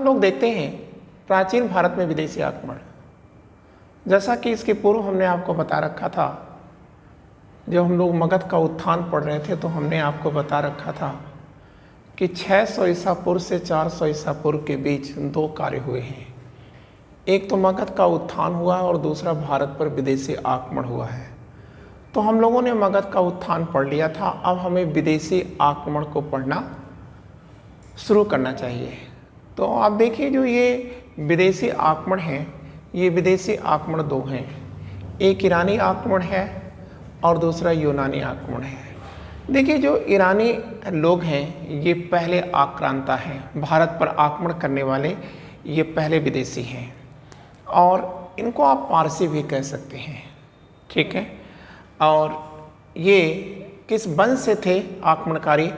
हम लोग देखते हैं प्राचीन भारत में विदेशी आक्रमण, जैसा कि इसके पूर्व हमने आपको बता रखा था, जब हम लोग मगध का उत्थान पढ़ रहे थे तो हमने आपको बता रखा था कि 600 ईसा पूर्व से 400 ईसा पूर्व के बीच दो कार्य हुए हैं। एक तो मगध का उत्थान हुआ और दूसरा भारत पर विदेशी आक्रमण हुआ है। तो हम लोगों ने मगध का उत्थान पढ़ लिया था, अब हमें विदेशी आक्रमण को पढ़ना शुरू करना चाहिए। तो आप देखिए, जो ये विदेशी आक्रमण हैं, ये विदेशी आक्रमण दो हैं, एक ईरानी आक्रमण है और दूसरा यूनानी आक्रमण है। देखिए, जो ईरानी लोग हैं ये पहले आक्रांता हैं, भारत पर आक्रमण करने वाले ये पहले विदेशी हैं और इनको आप पारसी भी कह सकते हैं, ठीक है। और ये किस वंश से थे आक्रमणकारी?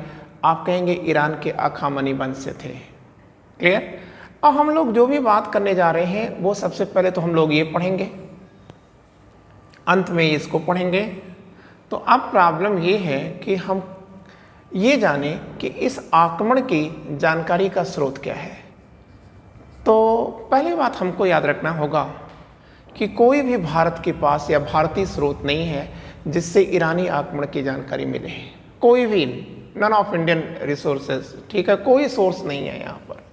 आप कहेंगे ईरान के अखामनी वंश से थे। क्लियर? अब हम लोग जो भी बात करने जा रहे हैं वो सबसे पहले तो हम लोग ये पढ़ेंगे, अंत में इसको पढ़ेंगे। तो अब प्रॉब्लम ये है कि हम ये जाने कि इस आक्रमण की जानकारी का स्रोत क्या है। तो पहली बात हमको याद रखना होगा कि कोई भी भारत के पास या भारतीय स्रोत नहीं है जिससे ईरानी आक्रमण की जानकारी मिले। कोई भी, नन ऑफ इंडियन रिसोर्सेज, ठीक है, कोई सोर्स नहीं है यहाँ पर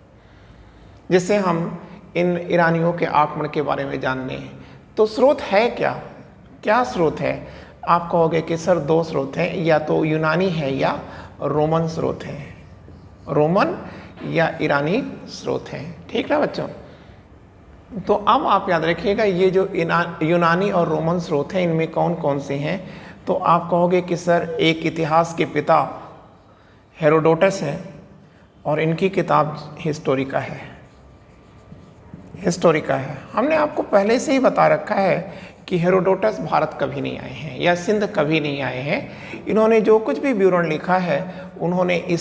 जिससे हम इन ईरानियों के आक्रमण के बारे में जान लें। तो स्रोत है क्या? क्या स्रोत है? आप कहोगे कि सर दो स्रोत हैं, या तो यूनानी है या रोमन स्रोत है, रोमन या ईरानी स्रोत हैं, ठीक ना बच्चों। तो अब आप याद रखिएगा, ये जो यूनानी और रोमन स्रोत हैं इनमें कौन कौन से हैं। तो आप कहोगे कि सर एक इतिहास के पिता हेरोडोटस हैं और इनकी किताब हिस्टोरिका है, हिस्टोरिका है। हमने आपको पहले से ही बता रखा है कि हेरोडोटस भारत कभी नहीं आए हैं या सिंध कभी नहीं आए हैं। इन्होंने जो कुछ भी विवरण लिखा है उन्होंने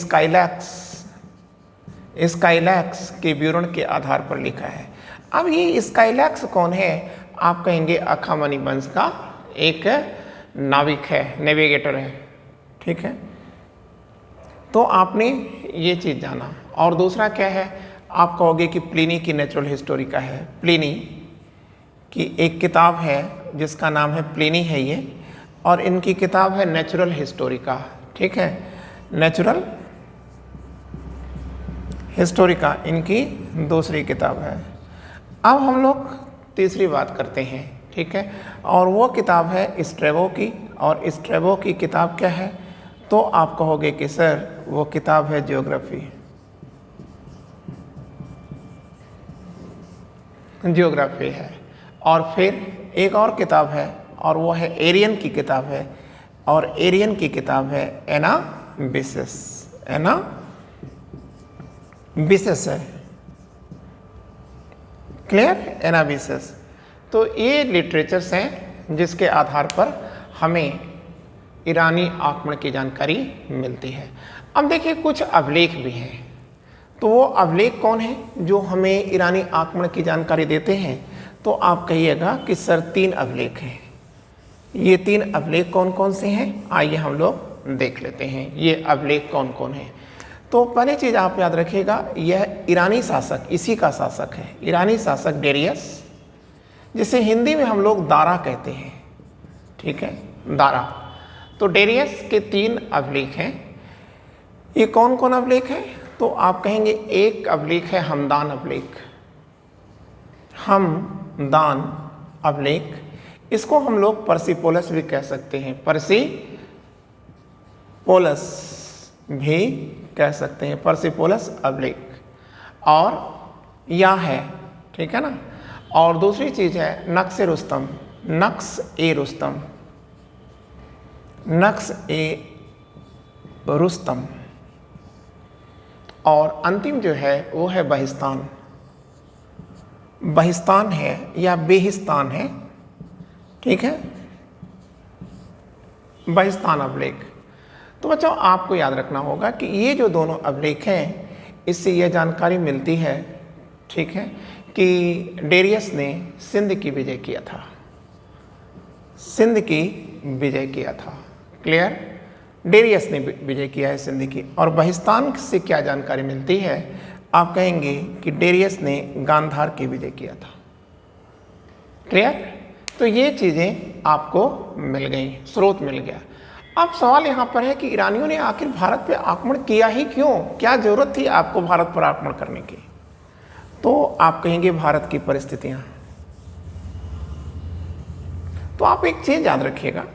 स्काइलैक्स के विवरण के आधार पर लिखा है। अब ये स्काइलैक्स कौन है? आप कहेंगे अखामनी वंश का एक नाविक है, नेविगेटर है, ठीक है। तो आपने ये चीज़ जाना। और दूसरा क्या है? आप कहोगे कि प्लिनी की नेचुरल हिस्टोरिका है। प्लिनी की एक किताब है जिसका नाम है प्लिनी है ये, और इनकी किताब है नेचुरल हिस्टोरिका, ठीक है, नेचुरल हिस्टोरिका इनकी दूसरी किताब है। अब हम लोग तीसरी बात करते हैं, ठीक है, और वो किताब है स्ट्रैबो की। और स्ट्रैबो की किताब क्या है? तो आप कहोगे कि सर वो किताब है ज्योग्राफी, ज्योग्राफी है। और फिर एक और किताब है और वो है एरियन की किताब है, और एरियन की किताब है एनाबिसिस, एनाबिसिस है, क्लियर, एनाबिसिस। तो ये लिटरेचर्स हैं जिसके आधार पर हमें ईरानी आक्रमण की जानकारी मिलती है। अब देखिए कुछ अभिलेख भी हैं। तो वो अभिलेख कौन है जो हमें ईरानी आक्रमण की जानकारी देते हैं? तो आप कहिएगा कि सर 3 अभिलेख हैं। ये 3 अभिलेख कौन कौन से हैं? आइए हम लोग देख लेते हैं ये अभिलेख कौन कौन है। तो पहली चीज़ आप याद रखिएगा, यह ईरानी शासक, इसी का शासक है, ईरानी शासक डेरियस, जिसे हिंदी में हम लोग दारा कहते हैं, ठीक है, दारा। तो डेरियस के 3 अभिलेख हैं। ये कौन कौन अभिलेख हैं? तो आप कहेंगे एक अभिलेख है हमदान अभिलेख, हमदान अभिलेख, इसको हम लोग पर्सिपोलस भी कह सकते हैं, पर्सिपोलस भी कह सकते हैं, पर्सिपोलस अभिलेख। और या है, ठीक है ना। और दूसरी चीज़ है नक्श ए रुस्तम, नक्श ए रुस्तम, नक्श ए रुस्तम। और अंतिम जो है वो है बहिस्तान, बहिस्तान है या बेहिस्तान है, ठीक है, बहिस्तान अभिलेख। तो बच्चों आपको याद रखना होगा कि ये जो दोनों अभिलेख हैं इससे यह जानकारी मिलती है, ठीक है, कि डेरियस ने सिंध की विजय किया था, सिंध की विजय किया था, क्लियर, डेरियस ने विजय किया है सिंध की। और बहिस्तान से क्या जानकारी मिलती है आप कहेंगे कि डेरियस ने गांधार की विजय किया था। क्लियर? तो ये चीज़ें आपको मिल गई, स्रोत मिल गया। अब सवाल यहाँ पर है कि ईरानियों ने आखिर भारत पे आक्रमण किया ही क्यों? क्या जरूरत थी आपको भारत पर आक्रमण करने की? तो आप कहेंगे भारत की परिस्थितियाँ। तो आप एक चीज़ याद रखिएगा,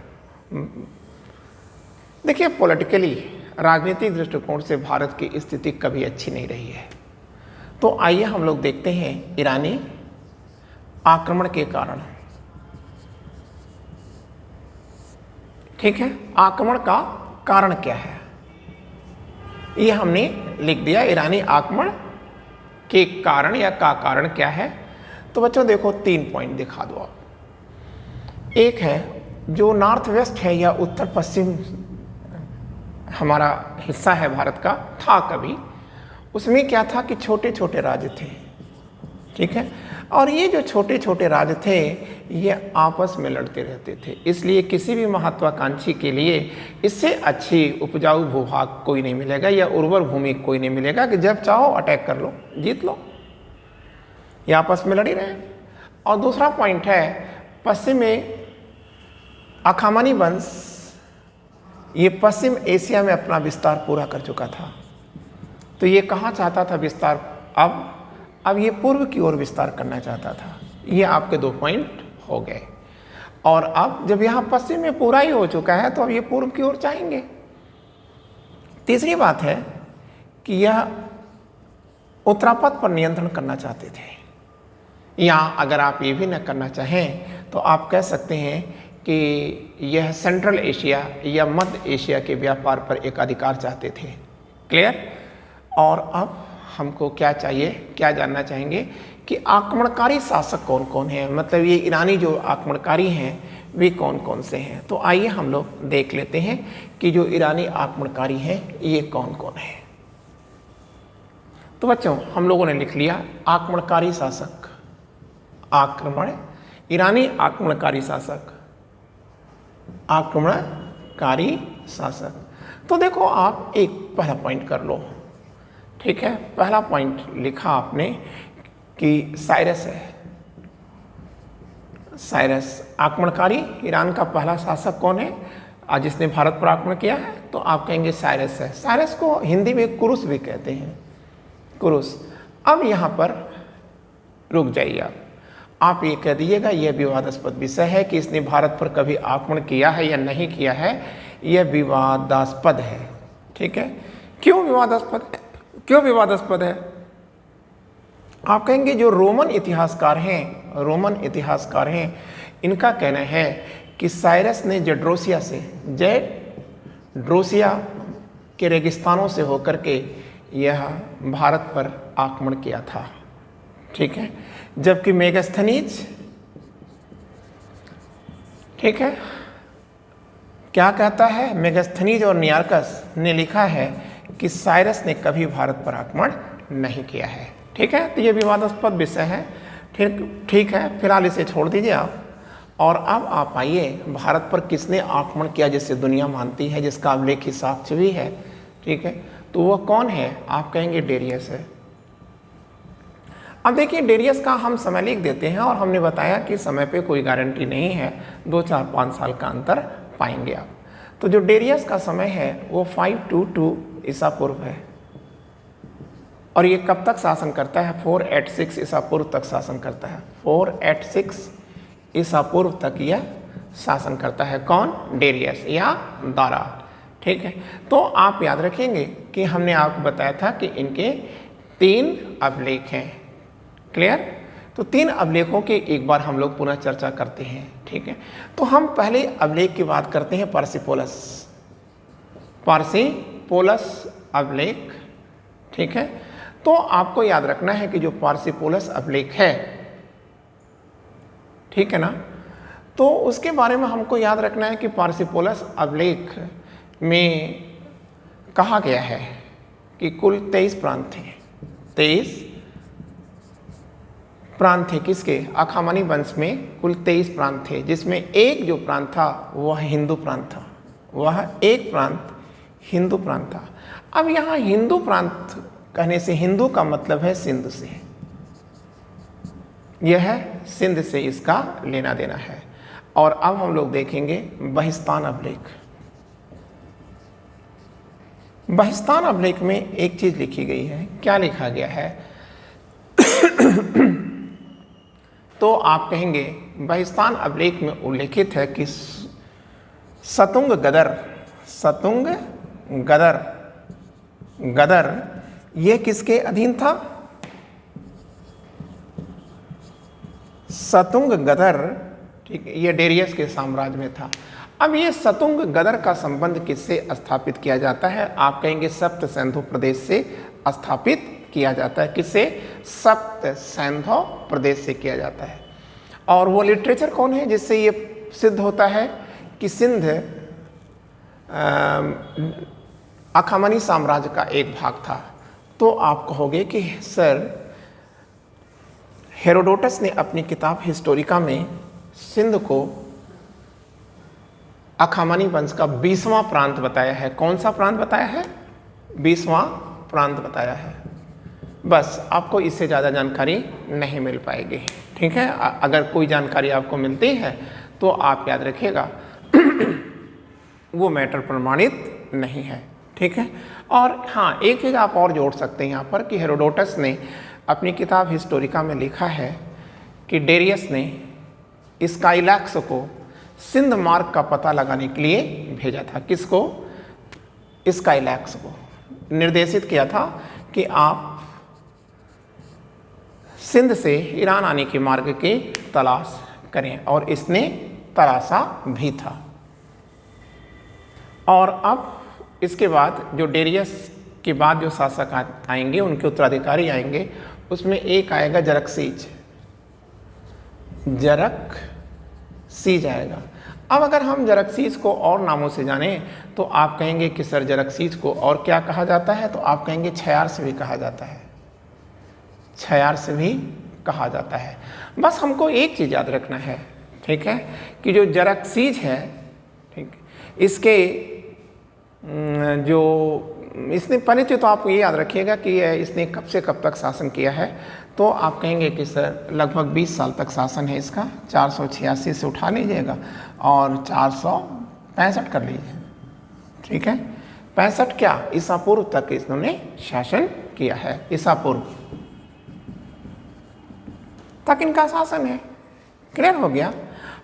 देखिए पॉलिटिकली, राजनीतिक दृष्टिकोण से भारत की स्थिति कभी अच्छी नहीं रही है। तो आइए हम लोग देखते हैं ईरानी आक्रमण के कारण। ठीक है, आक्रमण का कारण क्या है ये हमने लिख दिया, ईरानी आक्रमण के कारण या का कारण क्या है। तो बच्चों देखो 3 पॉइंट दिखा दो आप। एक है जो नॉर्थ वेस्ट है या उत्तर पश्चिम हमारा हिस्सा है भारत का, था कभी, उसमें क्या था कि छोटे छोटे राज्य थे। ठीक है, और ये जो छोटे छोटे राज्य थे ये आपस में लड़ते रहते थे, इसलिए किसी भी महत्वाकांक्षी के लिए इससे अच्छी उपजाऊ भूभाग कोई नहीं मिलेगा या उर्वर भूमि कोई नहीं मिलेगा कि जब चाहो अटैक कर लो, जीत लो, ये आपस में लड़ी रहे। और दूसरा पॉइंट है, पश्चिम में अखामानी वंश ये पश्चिम एशिया में अपना विस्तार पूरा कर चुका था। तो ये कहाँ चाहता था विस्तार? अब ये पूर्व की ओर विस्तार करना चाहता था। ये आपके 2 पॉइंट हो गए। और अब जब यहाँ पश्चिम में पूरा ही हो चुका है तो अब ये पूर्व की ओर चाहेंगे। तीसरी बात है कि यह उत्तरापथ पर नियंत्रण करना चाहते थे, या अगर आप ये भी न करना चाहें तो आप कह सकते हैं कि यह सेंट्रल एशिया या मध्य एशिया के व्यापार पर एक अधिकार चाहते थे। क्लियर? और अब हमको क्या चाहिए, क्या जानना चाहेंगे कि आक्रमणकारी शासक कौन कौन हैं, मतलब ये ईरानी जो आक्रमणकारी हैं वे कौन कौन से हैं। तो आइए हम लोग देख लेते हैं कि जो ईरानी आक्रमणकारी हैं ये कौन कौन हैं। तो बच्चों हम लोगों ने लिख लिया आक्रमणकारी शासक, ईरानी आक्रमणकारी शासक, आक्रमणकारी शासक। तो देखो आप एक पहला पॉइंट कर लो। ठीक है, पहला पॉइंट लिखा आपने कि साइरस है। साइरस आक्रमणकारी, ईरान का पहला शासक कौन है आज जिसने भारत पर आक्रमण किया है? तो आप कहेंगे साइरस है। साइरस को हिंदी में कुरुस भी कहते हैं, कुरुस। अब यहाँ पर रुक जाइए, आप ये कह दीजिएगा यह विवादास्पद विषय है कि इसने भारत पर कभी आक्रमण किया है या नहीं किया है, यह विवादास्पद है। ठीक है, क्यों विवादास्पद है? क्यों विवादास्पद है? आप कहेंगे जो रोमन इतिहासकार हैं, इनका कहना है कि साइरस ने जेड्रोसिया के रेगिस्तानों से होकर के यह भारत पर आक्रमण किया था। ठीक है, जबकि मेगास्थनीज, ठीक है, क्या कहता है? मेगास्थनीज और नियार्कस ने लिखा है कि साइरस ने कभी भारत पर आक्रमण नहीं किया है। ठीक है, तो ये विवादास्पद विषय है। ठीक है, फिलहाल इसे छोड़ दीजिए आप। और अब आप आइए भारत पर किसने आक्रमण किया जिससे दुनिया मानती है, जिसका अभिलेखी साक्ष्य भी है। ठीक है, तो वह कौन है? आप कहेंगे डेरियस है। अब देखिए डेरियस का हम समय लिख देते हैं और हमने बताया कि समय पे कोई गारंटी नहीं है, 2, 4, 5 साल का अंतर पाएंगे आप। तो जो डेरियस का समय है वो 522 ईसा पूर्व है, और ये कब तक शासन करता है? 486 ईसा पूर्व तक शासन करता है। 486 ईसा पूर्व तक यह शासन करता है। कौन? डेरियस या दारा। ठीक है, तो आप याद रखेंगे कि हमने आपको बताया था कि इनके 3 अभिलेख हैं। क्लियर? तो 3 अभिलेखों की एक बार हम लोग पुनः चर्चा करते हैं। ठीक है, तो हम पहले अभिलेख की बात करते हैं, पार्सिपोलस अभिलेख। ठीक है, तो आपको याद रखना है कि जो पार्सिपोलस अभिलेख है, ठीक है ना, तो उसके बारे में हमको याद रखना है कि पार्सिपोलस अभिलेख में कहा गया है कि कुल 23 प्रांत थे। 23 प्रांत थे किसके? अखामानी वंश में कुल 23 प्रांत थे, जिसमें एक जो प्रांत था वह हिंदू प्रांत था। वह एक प्रांत हिंदू प्रांत था। अब यहाँ हिंदू प्रांत कहने से हिंदू का मतलब है सिंध से, यह है सिंध से इसका लेना देना है। और अब हम लोग देखेंगे बहिस्तान अभिलेख। बहिस्तान अभिलेख में एक चीज लिखी गई है, क्या लिखा गया है? तो आप कहेंगे बहिस्तान अभिलेख में उल्लेखित है कि सतुंग गदर ये किसके अधीन था? सतुंग गदर, ठीक है, ये डेरियस के साम्राज्य में था। अब ये सतुंग गदर का संबंध किससे स्थापित किया जाता है? आप कहेंगे सप्त सिंधु प्रदेश से स्थापित किया जाता है। किससे? सप्त सिंधु प्रदेश से किया जाता है। और वो लिटरेचर कौन है जिससे ये सिद्ध होता है कि सिंध अखामनी साम्राज्य का एक भाग था? तो आप कहोगे कि सर हेरोडोटस ने अपनी किताब हिस्टोरिका में सिंध को अखामनी वंश का 20वां प्रांत बताया है। कौन सा प्रांत बताया है? 20वां प्रांत बताया है। बस आपको इससे ज़्यादा जानकारी नहीं मिल पाएगी, ठीक है। अगर कोई जानकारी आपको मिलती है तो आप याद रखिएगा वो मैटर प्रमाणित नहीं है, ठीक है। और हाँ, एक चीज़ आप और जोड़ सकते हैं यहाँ पर कि हेरोडोटस ने अपनी किताब हिस्टोरिका में लिखा है कि डेरियस ने स्काईलैक्स को सिंध मार्ग का पता लगाने के लिए भेजा था। किसको? स्काईलैक्स को निर्देशित किया था कि आप सिंध से ईरान आने के मार्ग की तलाश करें, और इसने तलाशा भी था। और अब इसके बाद जो डेरियस के बाद जो शासक आएंगे, उनके उत्तराधिकारी आएंगे, उसमें एक आएगा जरक्सीज आएगा। अब अगर हम जरक्सीज को और नामों से जानें तो आप कहेंगे कि सर जरक्सीज को और क्या कहा जाता है? तो आप कहेंगे छयार से भी कहा जाता है, छयार से भी कहा जाता है। बस हमको एक चीज़ याद रखना है, ठीक है, कि जो जरक्सीज है, ठीक, इसके जो इसने परिचय तो आप ये याद रखिएगा कि इसने कब से कब तक शासन किया है। तो आप कहेंगे कि सर लगभग 20 साल तक शासन है इसका। 486 से उठा लीजिएगा और 465 कर लीजिए, ठीक है। 65 क्या, ईसा पूर्व तक इन्होंने शासन किया है। ईसा पूर्व तक इनका शासन है। क्लियर हो गया।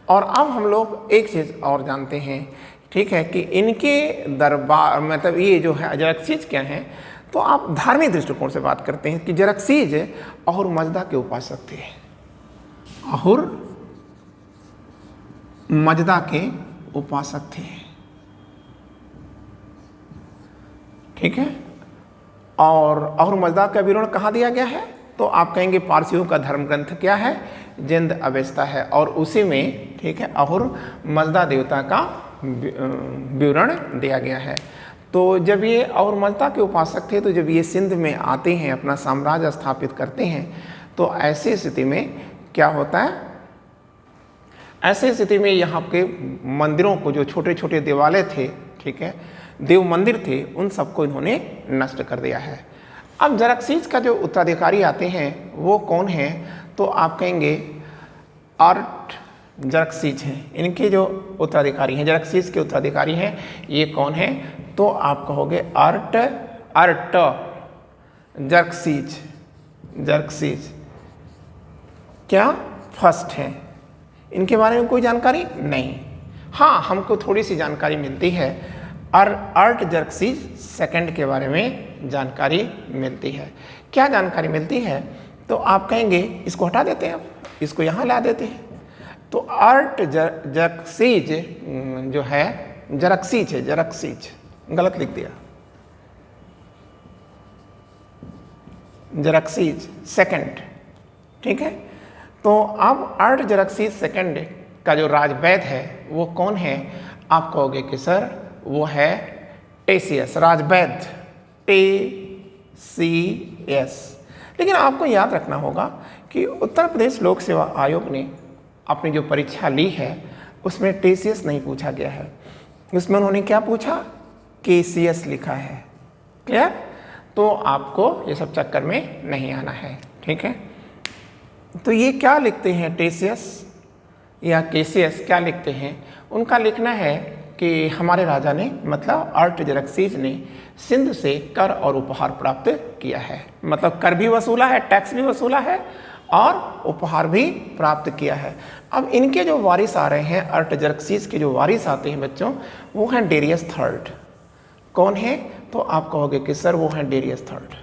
और अब हम लोग एक चीज़ और जानते हैं, ठीक है, कि इनके दरबार मतलब ये जो है जरक्सीज क्या हैं, तो आप धार्मिक दृष्टिकोण से बात करते हैं कि जरक्सीज अहुर मजदा के उपासक थे। अहुर मजदा के उपासक थे, ठीक है। और अहुर मजदा का विवरण कहाँ दिया गया है? तो आप कहेंगे पारसियों का धर्म ग्रंथ क्या है? जिंद अवेस्ता है, और उसी में, ठीक है, अहुर मजदा देवता का विवरण दिया गया है। तो जब ये अहुर मजदा के उपासक थे, तो जब ये सिंध में आते हैं, अपना साम्राज्य स्थापित करते हैं, तो ऐसी स्थिति में क्या होता है? ऐसी स्थिति में यहाँ के मंदिरों को, जो छोटे छोटे देवालय थे, ठीक है, देव मंदिर थे, उन सबको इन्होंने नष्ट कर दिया है। अब जरक्सीज का जो उत्तराधिकारी आते हैं वो कौन है? तो आप कहेंगे जरक्सीज हैं। इनके जो उत्तराधिकारी हैं, जरक्सीज के उत्तराधिकारी हैं, ये कौन है? तो आप कहोगे जरक्सीज क्या फर्स्ट है? इनके बारे में कोई जानकारी नहीं। हाँ, हमको थोड़ी सी जानकारी मिलती है, जरक्सीज सेकंड के बारे में जानकारी मिलती है। क्या जानकारी मिलती है? तो आप कहेंगे इसको हटा देते हैं, इसको यहाँ ला देते हैं। तो जरक्सीज जो है, जरक्सीज गलत लिख दिया, जरक्सीज सेकंड, ठीक है। तो अब जरक्सीज सेकंड का जो राजवैद्य है वो कौन है? आप कहोगे कि सर वो है टेसियस, राजवैद्य टेसीएस। लेकिन आपको याद रखना होगा कि उत्तर प्रदेश लोक सेवा आयोग ने अपनी जो परीक्षा ली है उसमें टेसियस नहीं पूछा गया है, उसमें उन्होंने क्या पूछा? केसीएस लिखा है। क्लियर? तो आपको ये सब चक्कर में नहीं आना है, ठीक है। तो ये क्या लिखते हैं, टेसियस या केसियस क्या लिखते हैं, उनका लिखना है कि हमारे राजा ने मतलब अर्टजेरक्सीज ने सिंध से कर और उपहार प्राप्त किया है, मतलब कर भी वसूला है, टैक्स भी वसूला है और उपहार भी प्राप्त किया है। अब इनके जो वारिस आ रहे हैं, अर्टजेरक्सीज के जो वारिस आते हैं बच्चों, वो हैं डेरियस थर्ड। कौन है? तो आप कहोगे कि सर वो हैं डेरियस थर्ड।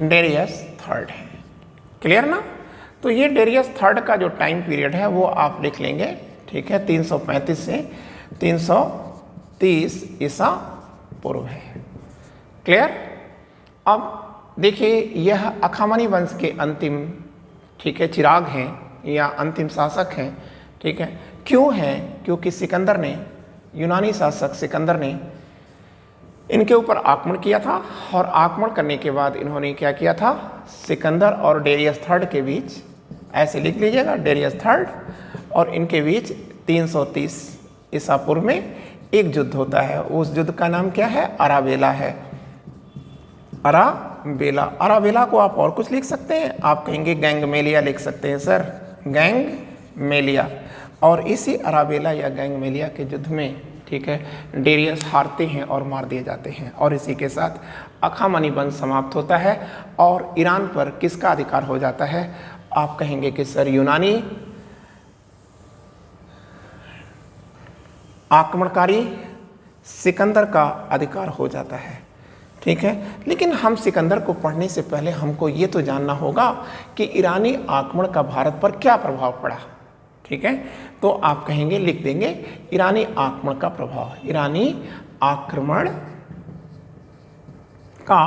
डेरियस थर्ड है, क्लियर ना। तो ये डेरियस थर्ड का जो टाइम पीरियड है वो आप लिख लेंगे, ठीक है, 335 से 330 ईसा पूर्व है, क्लियर। अब देखिए यह अखामनी वंश के अंतिम, ठीक है, चिराग हैं या अंतिम शासक हैं, ठीक है। क्यों हैं? क्योंकि सिकंदर ने, यूनानी शासक सिकंदर ने इनके ऊपर आक्रमण किया था और आक्रमण करने के बाद इन्होंने क्या किया था, सिकंदर और डेरियस थर्ड के बीच, ऐसे लिख लीजिएगा, डेरियस थर्ड और इनके बीच 330 ईसा पूर्व में एक युद्ध होता है। उस युद्ध का नाम क्या है? अराबेला है। अराबेला, अराबेला को आप और कुछ लिख सकते हैं, आप कहेंगे गैंगमेलिया लिख सकते हैं सर, गैंगमेलिया। और इसी अराबेला या गैंगमेलिया के युद्ध में, ठीक है, डेरियस हारते हैं और मार दिए जाते हैं और इसी के साथ अखामनी वंश समाप्त होता है और ईरान पर किसका अधिकार हो जाता है? आप कहेंगे कि सर यूनानी आक्रमणकारी सिकंदर का अधिकार हो जाता है, ठीक है। लेकिन हम सिकंदर को पढ़ने से पहले हमको ये तो जानना होगा कि ईरानी आक्रमण का भारत पर क्या प्रभाव पड़ा, ठीक है। तो आप कहेंगे, लिख देंगे, ईरानी आक्रमण का प्रभाव, ईरानी आक्रमण का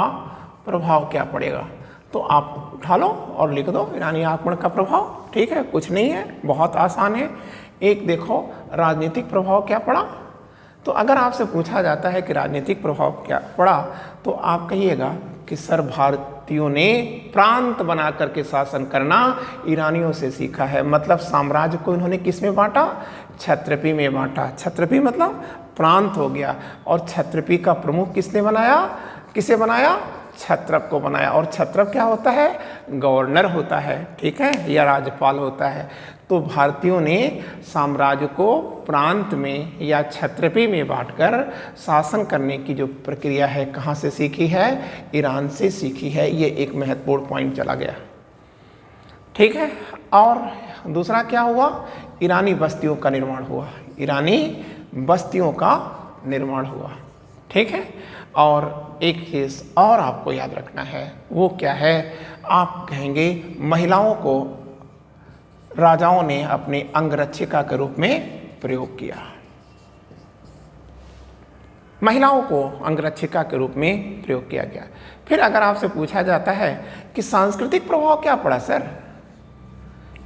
प्रभाव क्या पड़ेगा। तो आप उठा लो और लिख दो ईरानी आक्रमण का प्रभाव, ठीक है, कुछ नहीं है, बहुत आसान है। एक देखो राजनीतिक प्रभाव क्या पड़ा। तो अगर आपसे पूछा जाता है कि राजनीतिक प्रभाव क्या पड़ा, तो आप कहिएगा कि सर भारतीयों ने प्रांत बना करके शासन करना ईरानियों से सीखा है। मतलब साम्राज्य को इन्होंने किस में बांटा? क्षत्रपी में बांटा। क्षत्रपी मतलब प्रांत हो गया और क्षत्रपी का प्रमुख किसने बनाया? किसे बनाया? क्षत्रप को बनाया। और क्षत्रप क्या होता है? गवर्नर होता है, ठीक है, या राज्यपाल होता है। तो भारतीयों ने साम्राज्य को प्रांत में या क्षत्रपी में बांटकर शासन करने की जो प्रक्रिया है कहाँ से सीखी है? ईरान से सीखी है। ये एक महत्वपूर्ण पॉइंट चला गया, ठीक है। और दूसरा क्या हुआ? ईरानी बस्तियों का निर्माण हुआ, ईरानी बस्तियों का निर्माण हुआ, ठीक है। और एक चीज़ और आपको याद रखना है, वो क्या है? आप कहेंगे महिलाओं को राजाओं ने अपने अंगरक्षिका के रूप में प्रयोग किया। महिलाओं को अंगरक्षिका के रूप में प्रयोग किया गया। फिर अगर आपसे पूछा जाता है कि सांस्कृतिक प्रभाव क्या पड़ा सर,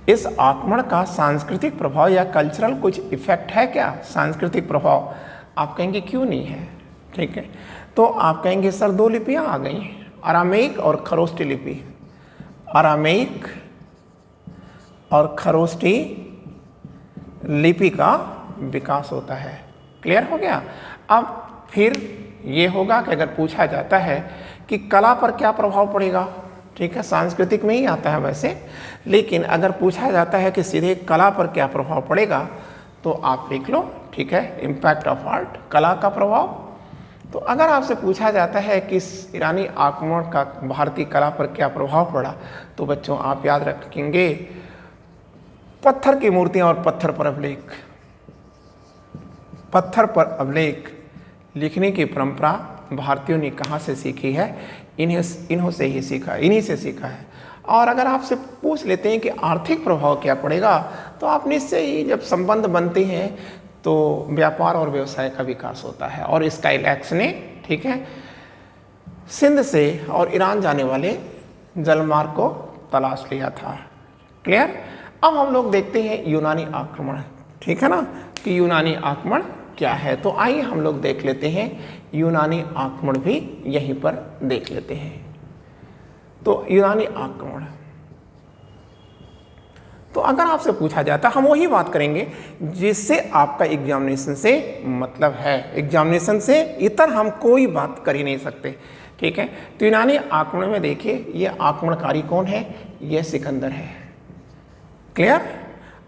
इस आक्रमण का सांस्कृतिक प्रभाव या कल्चरल कुछ इफेक्ट है क्या? सांस्कृतिक प्रभाव आप कहेंगे क्यों नहीं है, ठीक है। तो आप कहेंगे सर दो लिपियां आ गई, अरामेइक और खरोष्टी लिपि। अरामेइक और खरोष्टी लिपि का विकास होता है, क्लियर हो गया। अब फिर ये होगा कि अगर पूछा जाता है कि कला पर क्या प्रभाव पड़ेगा, ठीक है, सांस्कृतिक में ही आता है वैसे, लेकिन अगर पूछा जाता है कि सीधे कला पर क्या प्रभाव पड़ेगा, तो आप लिख लो, ठीक है, इम्पैक्ट ऑफ आर्ट, कला का प्रभाव। तो अगर आपसे पूछा जाता है कि इस ईरानी आक्रमण का भारतीय कला पर क्या प्रभाव पड़ा, तो बच्चों आप याद रखेंगे पत्थर की मूर्तियां और पत्थर पर अभिलेख। पत्थर पर अभिलेख लिखने की परंपरा भारतीयों ने कहाँ से सीखी है? इन्हीं से ही सीखा, इन्हीं से सीखा है। और अगर आपसे पूछ लेते हैं कि आर्थिक प्रभाव क्या पड़ेगा, तो आप निश्चय ही जब संबंध बनते हैं तो व्यापार और व्यवसाय का विकास होता है। और स्काईलैक्स ने, ठीक है, सिंध से और ईरान जाने वाले जलमार्ग को तलाश लिया था, क्लियर। अब हम लोग देखते हैं यूनानी आक्रमण, ठीक है ना, कि यूनानी आक्रमण क्या है। तो आइए हम लोग देख लेते हैं यूनानी आक्रमण भी यहीं पर देख लेते हैं। तो यूनानी आक्रमण, तो अगर आपसे पूछा जाता, हम वही बात करेंगे जिससे आपका एग्जामिनेशन से मतलब है। एग्जामिनेशन से इतर हम कोई बात कर ही नहीं सकते, ठीक है। तो यूनानी आक्रमण में देखिए, ये आक्रमणकारी कौन है? ये सिकंदर है। क्लियर?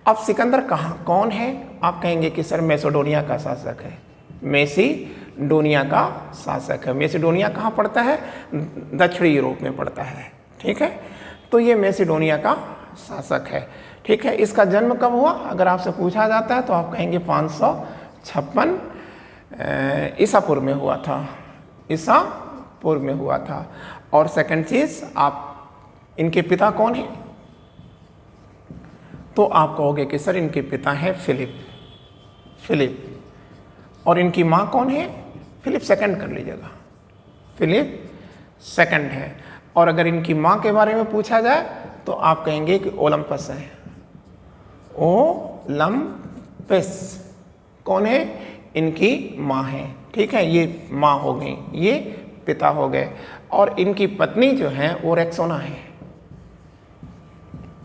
अब सिकंदर कौन है? आप कहेंगे कि सर मैसेडोनिया का शासक है। मैसेडोनिया का शासक है। मैसेडोनिया कहाँ पड़ता है? दक्षिणी यूरोप में पड़ता है, ठीक है। तो ये मैसेडोनिया का शासक है, ठीक है। इसका जन्म कब हुआ अगर आपसे पूछा जाता है तो आप कहेंगे 556 ईसा पूर्व में हुआ था। ईसा पूर्व में हुआ था। और सेकंड चीज, आप इनके पिता कौन हैं? तो आप कहोगे कि सर इनके पिता हैं फिलिप। और इनकी माँ कौन है? फिलिप सेकंड कर लीजिएगा, फिलिप सेकंड है। और अगर इनकी माँ के बारे में पूछा जाए तो आप कहेंगे कि ओलंपस है। ओलंपस कौन है? इनकी माँ है, ठीक है। ये माँ हो गई, ये पिता हो गए। और इनकी पत्नी जो है वो रेक्सोना है।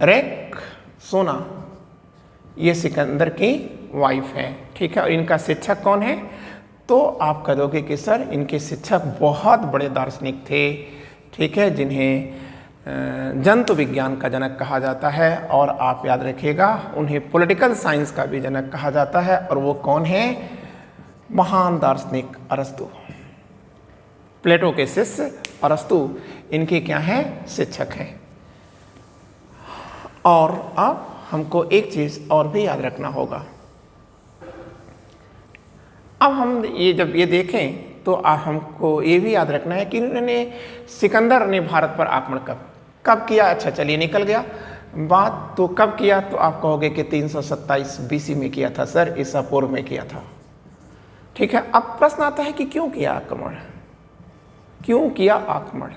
रेक्सोना ये सिकंदर की वाइफ है, ठीक है। और इनका शिक्षक कौन है? तो आप कह दोगे कि सर इनके शिक्षक बहुत बड़े दार्शनिक थे, ठीक है, जिन्हें जंतु विज्ञान का जनक कहा जाता है। और आप याद रखिएगा उन्हें पॉलिटिकल साइंस का भी जनक कहा जाता है। और वो कौन है? महान दार्शनिक अरस्तु, प्लेटो के शिष्य अरस्तु इनके क्या हैं? शिक्षक हैं। और अब हमको एक चीज़ और भी याद रखना होगा। अब हम जब ये देखें तो हमको ये भी याद रखना है कि इन्होंने सिकंदर ने भारत पर आक्रमण कब किया? अच्छा चलिए निकल गया बात। तो कब किया? तो आप कहोगे कि 327 BC में किया था सर, ईसा पूर्व में किया था, ठीक है। अब प्रश्न आता है कि क्यों किया आक्रमण, क्यों किया आक्रमण,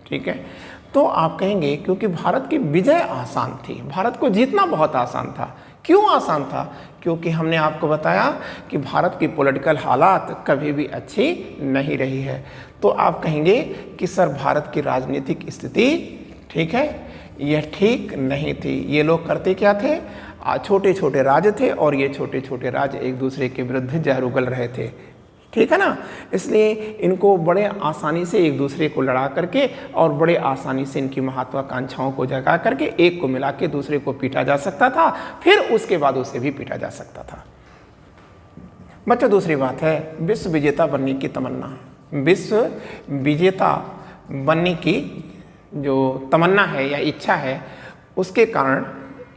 ठीक है। तो आप कहेंगे क्योंकि भारत की विजय आसान थी, भारत को जीतना बहुत आसान था। क्यों आसान था? क्योंकि हमने आपको बताया कि भारत की पॉलिटिकल हालात कभी भी अच्छी नहीं रही है। तो आप कहेंगे कि सर भारत की राजनीतिक स्थिति, ठीक है, यह ठीक नहीं थी। ये लोग करते क्या थे? छोटे छोटे राज्य थे और ये छोटे छोटे राज्य एक दूसरे के विरुद्ध जहर उगल रहे थे, ठीक है ना। इसलिए इनको बड़े आसानी से एक दूसरे को लड़ा करके और बड़े आसानी से इनकी महत्वाकांक्षाओं को जगा करके एक को मिला के दूसरे को पीटा जा सकता था, फिर उसके बाद उसे भी पीटा जा सकता था। बच्चों दूसरी बात है विश्व विजेता बनने की तमन्ना। विश्व विजेता बनने की जो तमन्ना है या इच्छा है, उसके कारण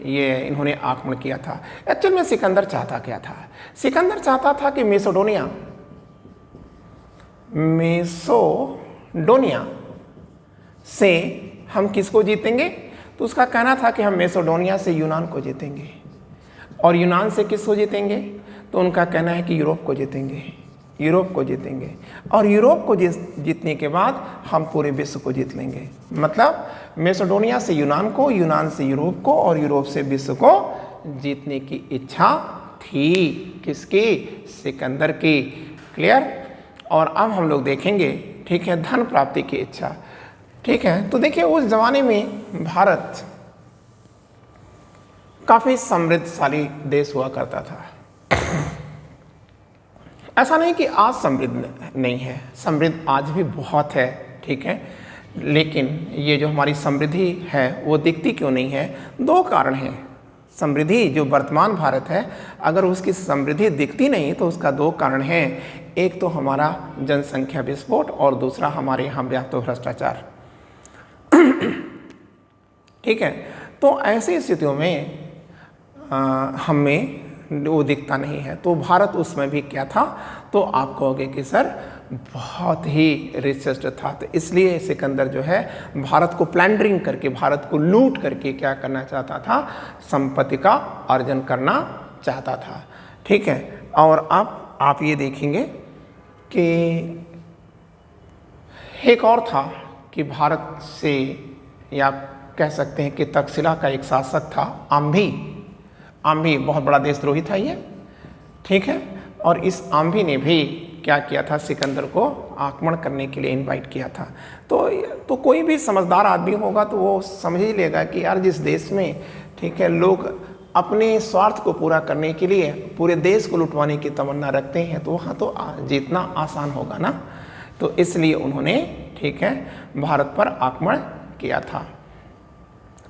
ये इन्होंने आक्रमण किया था। एक्चुअल में सिकंदर चाहता क्या था? सिकंदर चाहता था कि मैसेडोनिया से हम किसको जीतेंगे? तो उसका कहना था कि हम मैसेडोनिया से यूनान को जीतेंगे। और यूनान से किसको जीतेंगे? तो उनका कहना है कि यूरोप को जीतेंगे, यूरोप को जीतेंगे। और यूरोप को जीतने के बाद हम पूरे विश्व को जीत लेंगे। मतलब मैसेडोनिया से यूनान को, यूनान से यूरोप को और यूरोप से विश्व को जीतने की इच्छा थी। किसकी? सिकंदर की। क्लियर? और अब हम लोग देखेंगे, ठीक है, धन प्राप्ति की इच्छा, ठीक है। तो देखिए उस जमाने में भारत काफी समृद्धशाली देश हुआ करता था। ऐसा नहीं कि आज समृद्ध नहीं है, समृद्ध आज भी बहुत है, ठीक है। लेकिन ये जो हमारी समृद्धि है वो दिखती क्यों नहीं है? दो कारण हैं। समृद्धि जो वर्तमान भारत है, अगर उसकी समृद्धि दिखती नहीं तो उसका दो कारण हैं। एक तो हमारा जनसंख्या विस्फोट और दूसरा हमारे यहाँ व्याप्त भ्रष्टाचार, ठीक है। तो ऐसी स्थितियों में हमें वो दिखता नहीं है। तो भारत उसमें भी क्या था? तो आप कहोगे कि सर बहुत ही रिचेस्ट था। तो इसलिए सिकंदर जो है भारत को प्लैंडरिंग करके, भारत को लूट करके क्या करना चाहता था? संपत्ति का अर्जन करना चाहता था, ठीक है। और अब आप ये देखेंगे कि एक और था कि भारत से, या कह सकते हैं कि तक्षशिला का एक शासक था आम्भी बहुत बड़ा देशद्रोही था ये, ठीक है। और इस आम्भी ने भी क्या किया था? सिकंदर को आक्रमण करने के लिए इनवाइट किया था। तो कोई भी समझदार आदमी होगा तो वो समझ ही लेगा कि यार जिस देश में, ठीक है, लोग अपने स्वार्थ को पूरा करने के लिए पूरे देश को लुटवाने की तमन्ना रखते हैं, तो वहाँ तो जीतना आसान होगा ना। तो इसलिए उन्होंने, ठीक है, भारत पर आक्रमण किया था।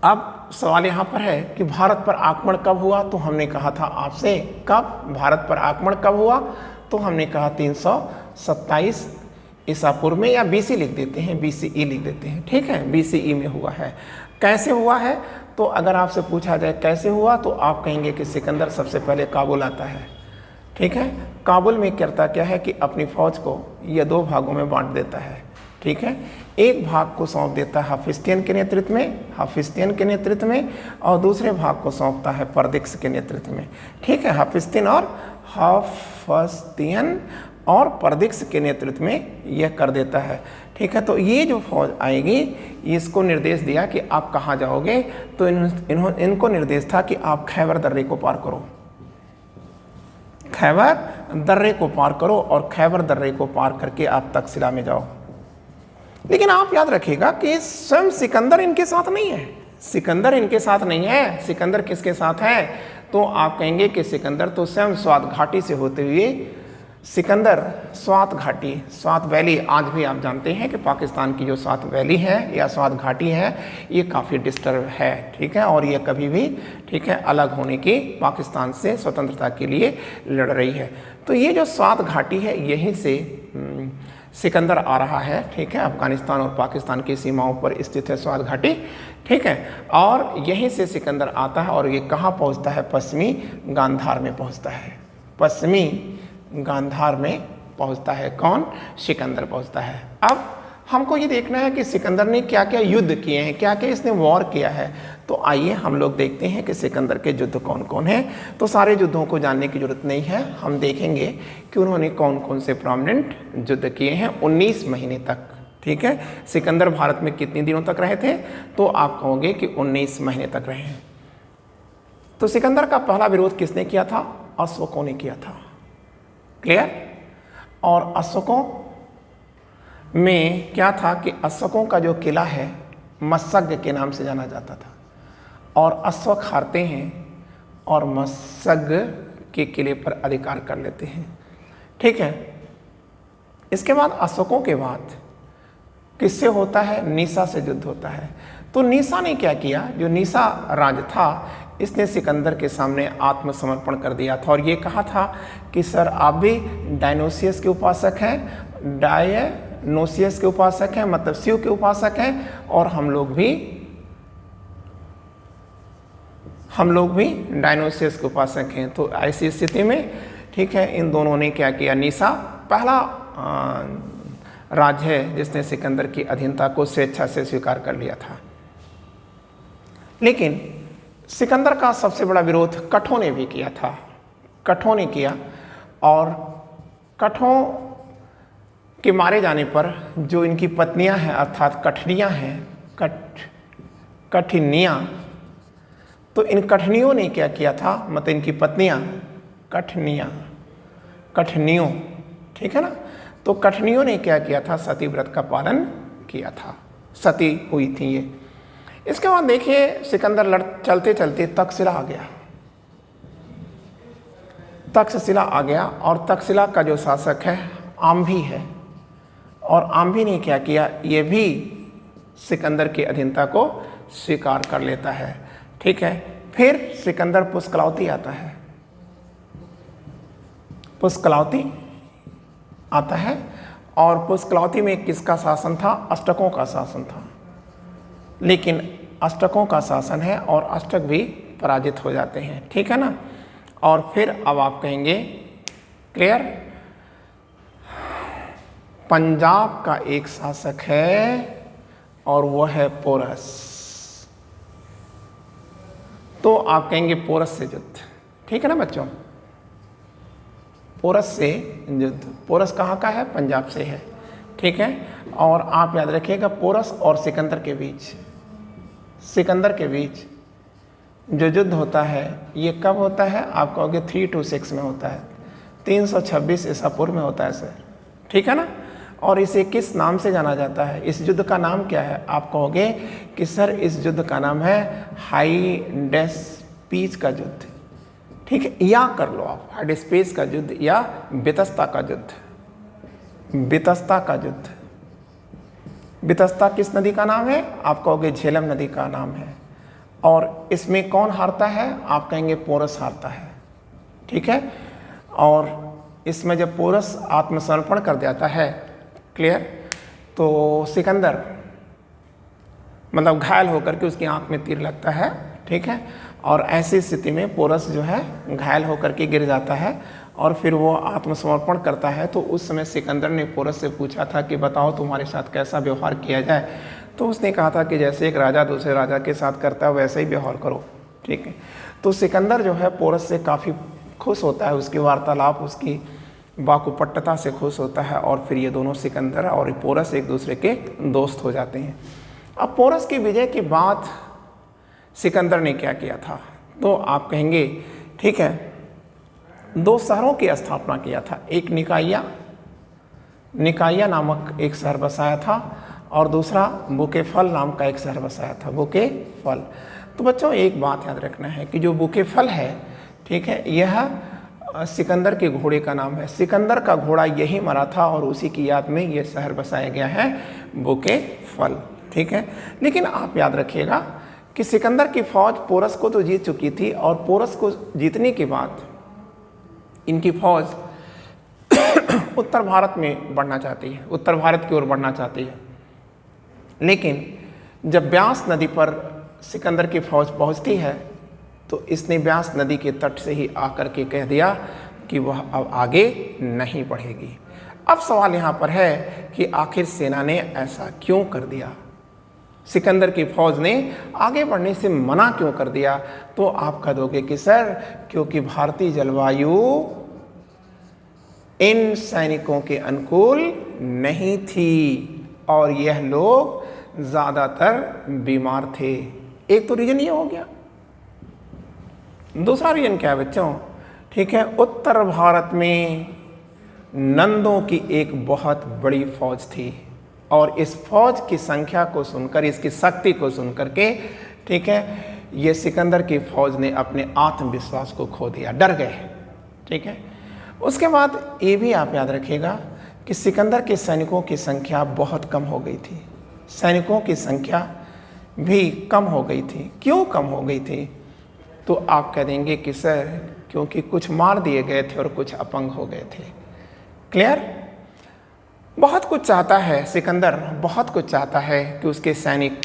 अब सवाल यहाँ पर है कि भारत पर आक्रमण कब हुआ, तो हमने कहा था आपसे, कब भारत पर आक्रमण कब हुआ, तो हमने कहा 327 ईसा पूर्व में, या BC लिख देते हैं, BCE लिख देते हैं, ठीक है, BCE में हुआ है। कैसे हुआ है, तो अगर आपसे पूछा जाए कैसे हुआ, तो आप कहेंगे कि सिकंदर सबसे पहले काबुल आता है, ठीक है। काबुल में करता क्या है कि अपनी फौज को ये 2 भागों में बांट देता है, ठीक है। एक भाग को सौंप देता है हाफिस्तियन के नेतृत्व में, और दूसरे भाग को सौंपता है परदिक्स के नेतृत्व में, ठीक है। हाफिस्तियन और परदिक्स के नेतृत्व में यह कर देता है, ठीक है। तो ये जो फौज आएगी, इसको निर्देश दिया कि आप कहाँ जाओगे, तो इनको निर्देश था कि आप खैबर दर्रे को पार करो, खैबर दर्रे को पार करो, और खैबर दर्रे को पार करके आप तक्षशिला में जाओ। लेकिन आप याद रखिएगा कि स्वयं सिकंदर इनके साथ नहीं है, सिकंदर इनके साथ नहीं है। सिकंदर किसके साथ है, तो आप कहेंगे कि सिकंदर तो स्वयं स्वात घाटी से होते हुए, सिकंदर स्वात घाटी, स्वात वैली, आज भी आप जानते हैं कि पाकिस्तान की जो स्वात वैली है या स्वात घाटी है, ये काफ़ी डिस्टर्ब है, ठीक है, और ये कभी भी, ठीक है, अलग होने की, पाकिस्तान से स्वतंत्रता के लिए लड़ रही है। तो ये जो स्वात घाटी है, यहीं से सिकंदर आ रहा है, ठीक है। अफगानिस्तान और पाकिस्तान की सीमाओं पर स्थित है स्वात घाटी, ठीक है, और यहीं से सिकंदर आता है, और ये कहाँ पहुँचता है, पश्चिमी गांधार में पहुँचता है, पश्चिमी गांधार में पहुंचता है। कौन, सिकंदर पहुंचता है। अब हमको ये देखना है कि सिकंदर ने क्या क्या युद्ध किए हैं, क्या क्या इसने वॉर किया है। तो आइए हम लोग देखते हैं कि सिकंदर के युद्ध कौन कौन हैं। तो सारे युद्धों को जानने की जरूरत नहीं है, हम देखेंगे कि उन्होंने कौन कौन से प्रोमिनेंट युद्ध किए हैं 19 महीने तक, ठीक है। सिकंदर भारत में कितने दिनों तक रहे थे, तो आप कहोगे कि 19 महीने तक रहे हैं। तो सिकंदर का पहला विरोध किसने किया था, अशोकों ने किया था, क्लियर। और अशोकों में क्या था कि अशोकों का जो किला है मत्सज्ञ के नाम से जाना जाता था, और अशोक हारते हैं और मत्सज्ञ के किले पर अधिकार कर लेते हैं, ठीक है। इसके बाद अशोकों के बाद किससे होता है, नीसा से युद्ध होता है। तो नीसा ने क्या किया, जो नीसा राज था, इसने सिकंदर के सामने आत्मसमर्पण कर दिया था, और ये कहा था कि सर आप भी डायनोसियस के उपासक हैं, डायनोसियस के उपासक हैं, मतलब शिव के उपासक हैं, और हम लोग भी डायनोसियस के उपासक हैं। तो ऐसी स्थिति में, ठीक है, इन दोनों ने क्या किया, नीसा पहला राज्य है जिसने सिकंदर की अधीनता को स्वेच्छा से स्वीकार कर लिया था। लेकिन सिकंदर का सबसे बड़ा विरोध कठों ने भी किया था, कठों ने किया, और कठों के मारे जाने पर जो इनकी पत्नियां हैं, अर्थात कठनियां हैं, कठिनियां, तो इन कठनियों ने क्या किया था, मतलब इनकी पत्नियां कठनियों, ठीक है ना। तो कठनियों ने क्या किया था, सती व्रत का पालन किया था, सती हुई थी ये। इसके बाद देखिए सिकंदर चलते चलते तक्षशिला आ गया, तक्षशिला आ गया, और तक्षशिला का जो शासक है आम्भी है, और आम्भी ने क्या किया, ये भी सिकंदर की अधीनता को स्वीकार कर लेता है, ठीक है। फिर सिकंदर पुष्कलावती आता है, पुष्कलावती आता है, और पुष्कलावती में किसका शासन था, अष्टकों का शासन था। लेकिन अष्टकों का शासन है और अष्टक भी पराजित हो जाते हैं, ठीक है ना। और फिर अब आप कहेंगे, क्लियर, पंजाब का एक शासक है और वह है पोरस। तो आप कहेंगे पोरस से युद्ध, ठीक है ना बच्चों, पोरस से युद्ध। पोरस कहाँ का है, पंजाब से है, ठीक है। और आप याद रखिएगा पोरस और सिकंदर के बीच, सिकंदर के बीच जो युद्ध होता है ये कब होता है, आप कहोगे 326 में होता है, 326 ईसा पूर्व में होता है सर, ठीक है ना। और इसे किस नाम से जाना जाता है? इस युद्ध का नाम क्या है? आप कहोगे कि सर इस युद्ध का नाम है हाइडेस्पीस का युद्ध, ठीक है, या कर लो आप हाइडेस्पीस का युद्ध या बितस्ता का युद्ध। बितस्ता का युद्ध, बितस्ता किस नदी का नाम है? आप कहोगे झेलम नदी का नाम है। और इसमें कौन हारता है? आप कहेंगे पोरस हारता है, ठीक है। और इसमें जब पोरस आत्मसमर्पण कर जाता है, क्लियर, तो सिकंदर मतलब घायल होकर के उसकी आंख में तीर लगता है, ठीक है। और ऐसी स्थिति में पोरस जो है घायल होकर के गिर जाता है और फिर वो आत्मसमर्पण करता है। तो उस समय सिकंदर ने पोरस से पूछा था कि बताओ तुम्हारे साथ कैसा व्यवहार किया जाए। तो उसने कहा था कि जैसे एक राजा दूसरे राजा के साथ करता है वैसे ही व्यवहार करो, ठीक है। तो सिकंदर जो है पोरस से काफ़ी खुश होता है, उसकी वार्तालाप, उसकी वाकुपट्टता से खुश होता है। और फिर ये दोनों सिकंदर और पोरस एक दूसरे के दोस्त हो जाते हैं। अब पोरस की विजय के बाद सिकंदर ने क्या किया था? तो आप कहेंगे ठीक है, 2 शहरों की स्थापना किया था। एक निकाया नामक एक शहर बसाया था और दूसरा बुकेफल नाम का एक शहर बसाया था, बुकेफल। तो बच्चों एक बात याद रखना है कि जो बुकेफल है, ठीक है, यह सिकंदर के घोड़े का नाम है। सिकंदर का घोड़ा यही मरा था और उसी की याद में यह शहर बसाया गया है बुकेफल, ठीक है। लेकिन आप याद रखिएगा कि सिकंदर की फौज पोरस को तो जीत चुकी थी और पोरस को जीतने के बाद इनकी फौज उत्तर भारत में बढ़ना चाहती है, उत्तर भारत की ओर बढ़ना चाहती है। लेकिन जब ब्यास नदी पर सिकंदर की फौज पहुंचती है तो इसने ब्यास नदी के तट से ही आकर के कह दिया कि वह अब आगे नहीं बढ़ेगी। अब सवाल यहाँ पर है कि आखिर सेना ने ऐसा क्यों कर दिया? सिकंदर की फौज ने आगे बढ़ने से मना क्यों कर दिया? तो आप कह दोगे कि सर क्योंकि भारतीय जलवायु इन सैनिकों के अनुकूल नहीं थी और यह लोग ज़्यादातर बीमार थे। एक तो रीजन ये हो गया। दूसरा रीजन क्या है बच्चों? ठीक है, उत्तर भारत में नंदों की एक बहुत बड़ी फौज थी और इस फौज की संख्या को सुनकर, इसकी शक्ति को सुनकर के, ठीक है, ये सिकंदर की फौज ने अपने आत्मविश्वास को खो दिया, डर गए, ठीक है। उसके बाद ये भी आप याद रखिएगा कि सिकंदर के सैनिकों की संख्या बहुत कम हो गई थी। सैनिकों की संख्या भी कम हो गई थी। क्यों कम हो गई थी? तो आप कह देंगे कि सर क्योंकि कुछ मार दिए गए थे और कुछ अपंग हो गए थे। क्लियर? बहुत कुछ चाहता है सिकंदर, बहुत कुछ चाहता है कि उसके सैनिक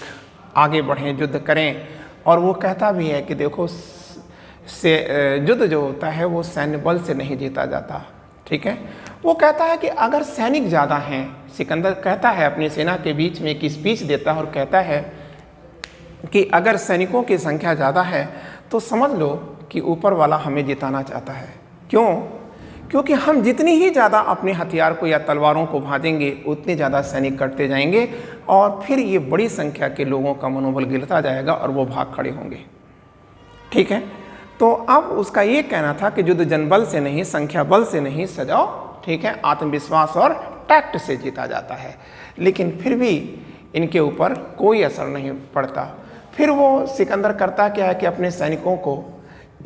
आगे बढ़ें, युद्ध करें। और वो कहता भी है कि देखो युद्ध जो होता है वो सैन्य बल से नहीं जीता जाता, ठीक है। वो कहता है कि अगर सैनिक ज़्यादा हैं, सिकंदर कहता है अपनी सेना के बीच में एक स्पीच देता है और कहता है कि अगर सैनिकों की संख्या ज़्यादा है तो समझ लो कि ऊपर वाला हमें जिताना चाहता है। क्यों? क्योंकि हम जितनी ही ज़्यादा अपने हथियार को या तलवारों को भाजेंगे उतने ज़्यादा सैनिक कटते जाएंगे और फिर ये बड़ी संख्या के लोगों का मनोबल गिरता जाएगा और वो भाग खड़े होंगे, ठीक है। तो अब उसका ये कहना था कि युद्ध जनबल से नहीं, संख्या बल से नहीं सजाओ, ठीक है, आत्मविश्वास और टैक्ट से जीता जाता है। लेकिन फिर भी इनके ऊपर कोई असर नहीं पड़ता। फिर वो सिकंदर करता क्या है कि अपने सैनिकों को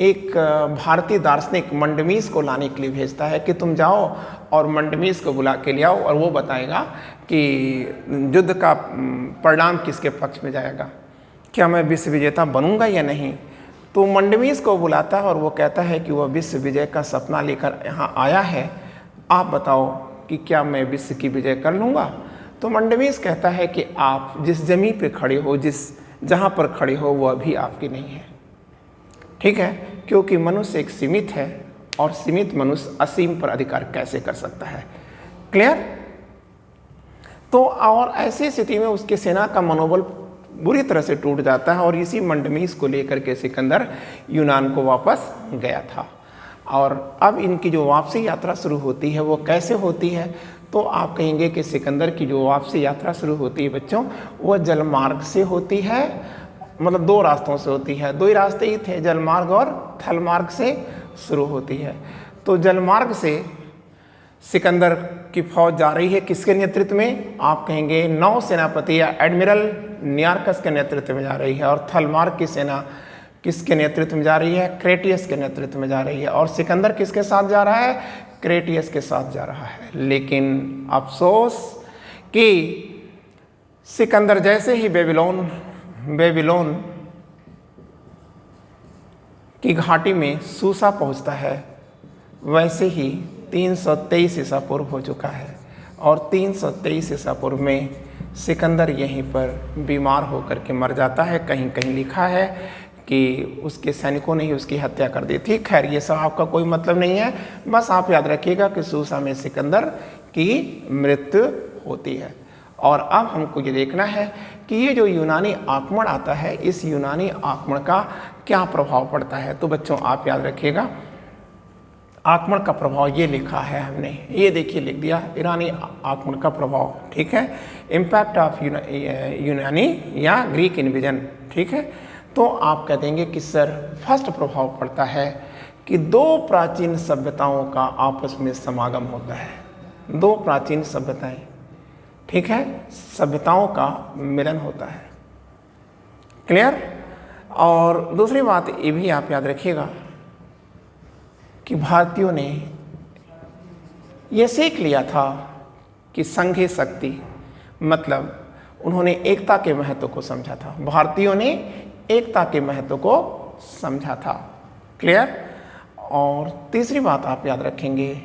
एक भारतीय दार्शनिक मंडमीस को लाने के लिए भेजता है कि तुम जाओ और मंडमीस को बुला के ले आओ और वो बताएगा कि युद्ध का परिणाम किसके पक्ष में जाएगा, क्या मैं विश्व विजेता बनूंगा या नहीं। तो मंडमीस को बुलाता है और वो कहता है कि वह विश्व विजय का सपना लेकर यहाँ आया है, आप बताओ कि क्या मैं विश्व की विजय कर लूँगा। तो मंडमीस कहता है कि आप जिस जमीन पे खड़े हो, जहाँ पर खड़े हो वो अभी आपकी नहीं है, ठीक है, क्योंकि मनुष्य एक सीमित है और सीमित मनुष्य असीम पर अधिकार कैसे कर सकता है। क्लियर? तो और ऐसी स्थिति में उसकी सेना का मनोबल बुरी तरह से टूट जाता है और इसी मंडमीस को लेकर के सिकंदर यूनान को वापस गया था। और अब इनकी जो वापसी यात्रा शुरू होती है वो कैसे होती है? तो आप कहेंगे कि सिकंदर की जो वापसी यात्रा शुरू होती है बच्चों, वह जलमार्ग से होती है, मतलब 2 रास्तों से होती है। 2 ही रास्ते ही थे, जलमार्ग और थलमार्ग से शुरू होती है। तो जलमार्ग से सिकंदर की फौज जा रही है किसके नेतृत्व में? आप कहेंगे नौसेनापति या एडमिरल नियार्कस के नेतृत्व में जा रही है। और थलमार्क की सेना किसके नेतृत्व में जा रही है? क्रेटियस के नेतृत्व में जा रही है। और सिकंदर किसके साथ जा रहा है? क्रेटियस के साथ जा रहा है। लेकिन अफसोस कि सिकंदर जैसे ही बेबीलोन की घाटी में सूसा पहुंचता है, वैसे ही 323 ईसा पूर्व हो चुका है। और 323 ईसा पूर्व में सिकंदर यहीं पर बीमार होकर के मर जाता है। कहीं कहीं लिखा है कि उसके सैनिकों ने ही उसकी हत्या कर दी थी। खैर ये सब आपका कोई मतलब नहीं है, बस आप याद रखिएगा कि सूसा में सिकंदर की मृत्यु होती है। और अब हमको ये देखना है कि ये जो यूनानी आक्रमण आता है, इस यूनानी आक्रमण का क्या प्रभाव पड़ता है। तो बच्चों आप याद रखिएगा, आक्रमण का प्रभाव ये लिखा है हमने, ये देखिए लिख दिया, ईरानी आक्रमण का प्रभाव, ठीक है। इम्पैक्ट ऑफ यूनानी या ग्रीक इन्वेजन, ठीक है। तो आप कह देंगे कि सर फर्स्ट प्रभाव पड़ता है कि दो प्राचीन सभ्यताओं का आपस में समागम होता है। दो प्राचीन सभ्यताएं, ठीक है, सभ्यताओं का मिलन होता है। क्लियर? और दूसरी बात ये भी आप याद रखिएगा कि भारतीयों ने ये सीख लिया था कि संघीय शक्ति, मतलब उन्होंने एकता के महत्व को समझा था। भारतीयों ने एकता के महत्व को समझा था। क्लियर? और तीसरी बात आप याद रखेंगे,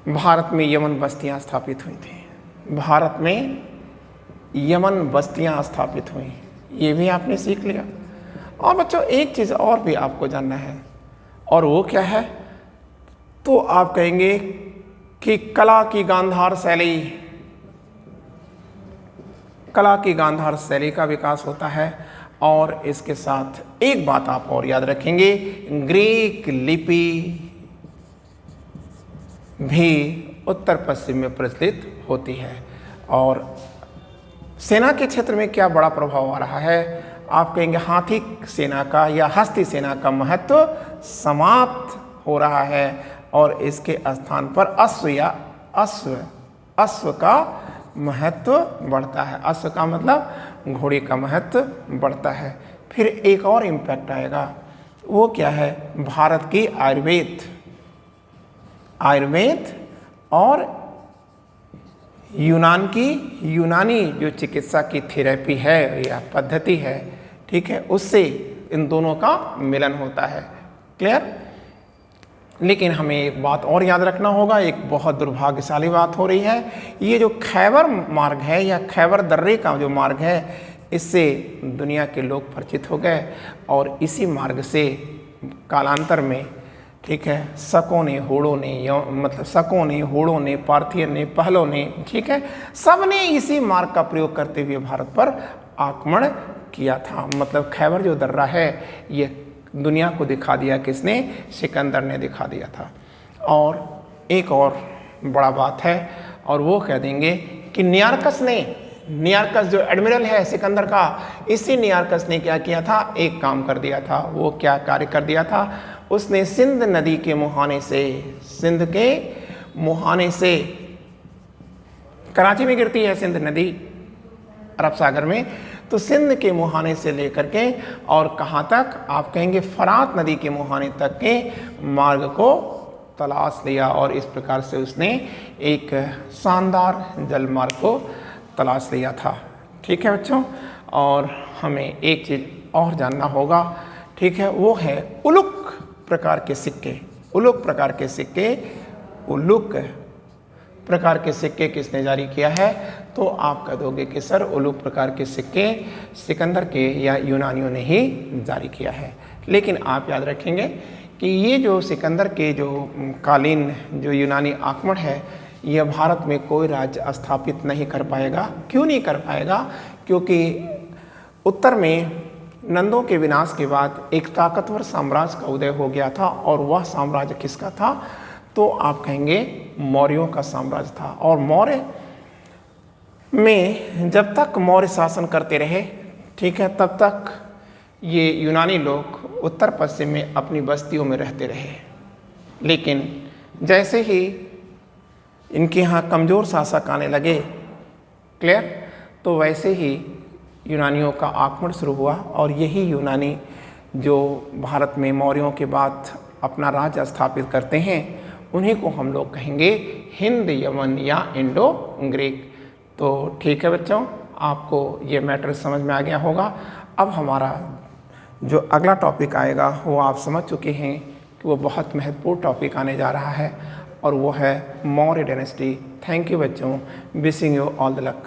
भारत में यमन बस्तियां स्थापित हुई थी। भारत में यमन बस्तियां स्थापित हुई, ये भी आपने सीख लिया। और बच्चों एक चीज़ और भी आपको जानना है, और वो क्या है? तो आप कहेंगे कि कला की गांधार शैली का विकास होता है। और इसके साथ एक बात आप और याद रखेंगे, ग्रीक लिपि भी उत्तर पश्चिम में प्रचलित होती है। और सेना के क्षेत्र में क्या बड़ा प्रभाव आ रहा है? आप कहेंगे हाथी सेना का या हस्ती सेना का महत्व समाप्त हो रहा है, और इसके स्थान पर अश्व का महत्व बढ़ता है। अश्व का मतलब घोड़े का महत्व बढ़ता है। फिर एक और इम्पैक्ट आएगा, वो क्या है? भारत की आयुर्वेद और यूनानी जो चिकित्सा की थेरेपी है या पद्धति है, ठीक है, उससे इन दोनों का मिलन होता है। क्लियर? लेकिन हमें एक बात और याद रखना होगा, एक बहुत दुर्भाग्यशाली बात हो रही है। ये जो खैबर मार्ग है या खैबर दर्रे का जो मार्ग है, इससे दुनिया के लोग परिचित हो गए। और इसी मार्ग से कालांतर में, ठीक है, शकों ने, होड़ों ने, पार्थियन ने, पहलों ने, ठीक है, सब ने इसी मार्ग का प्रयोग करते हुए भारत पर आक्रमण किया था। मतलब खैबर जो दर्रा है, ये दुनिया को दिखा दिया किसने? सिकंदर ने दिखा दिया था। और एक और बड़ा बात है, और वो कह देंगे कि नियार्कस जो एडमिरल है सिकंदर का, इसी नियार्कस ने क्या किया था? एक काम कर दिया था। वो क्या कार्य कर दिया था? उसने सिंध नदी के मुहाने से, कराची में गिरती है सिंध नदी अरब सागर में, तो सिंध के मुहाने से लेकर के और कहाँ तक? आप कहेंगे फरात नदी के मुहाने तक के मार्ग को तलाश लिया। और इस प्रकार से उसने एक शानदार जल मार्ग को तलाश लिया था। ठीक है बच्चों? और हमें एक चीज़ और जानना होगा, ठीक है, वो है उलुक प्रकार के सिक्के किसने जारी किया है? तो आप कह दोगे कि सर उलुक प्रकार के सिक्के सिकंदर के या यूनानियों ने ही जारी किया है। लेकिन आप याद रखेंगे कि ये जो सिकंदर के जो कालीन जो यूनानी आक्रमण है, यह भारत में कोई राज्य स्थापित नहीं कर पाएगा। क्यों नहीं कर पाएगा? क्योंकि उत्तर में नंदों के विनाश के बाद एक ताकतवर साम्राज्य का उदय हो गया था। और वह साम्राज्य किसका था? तो आप कहेंगे मौर्यों का साम्राज्य था। और मौर्य में जब तक मौर्य शासन करते रहे, ठीक है, तब तक ये यूनानी लोग उत्तर पश्चिम में अपनी बस्तियों में रहते रहे। लेकिन जैसे ही इनके यहाँ कमज़ोर शासक आने लगे, क्लियर, तो वैसे ही यूनानियों का आक्रमण शुरू हुआ और यही यूनानी जो भारत में मौर्यों के बाद अपना राज्य स्थापित करते हैं, उन्हीं को हम लोग कहेंगे हिंद यमन या इंडो ग्रीक। तो ठीक है बच्चों, आपको ये मैटर समझ में आ गया होगा। अब हमारा जो अगला टॉपिक आएगा वो आप समझ चुके हैं कि वो बहुत महत्वपूर्ण टॉपिक आने जा रहा है और वो है मौर्य डायनेस्टी। थैंक यू बच्चों, wishing you all the luck.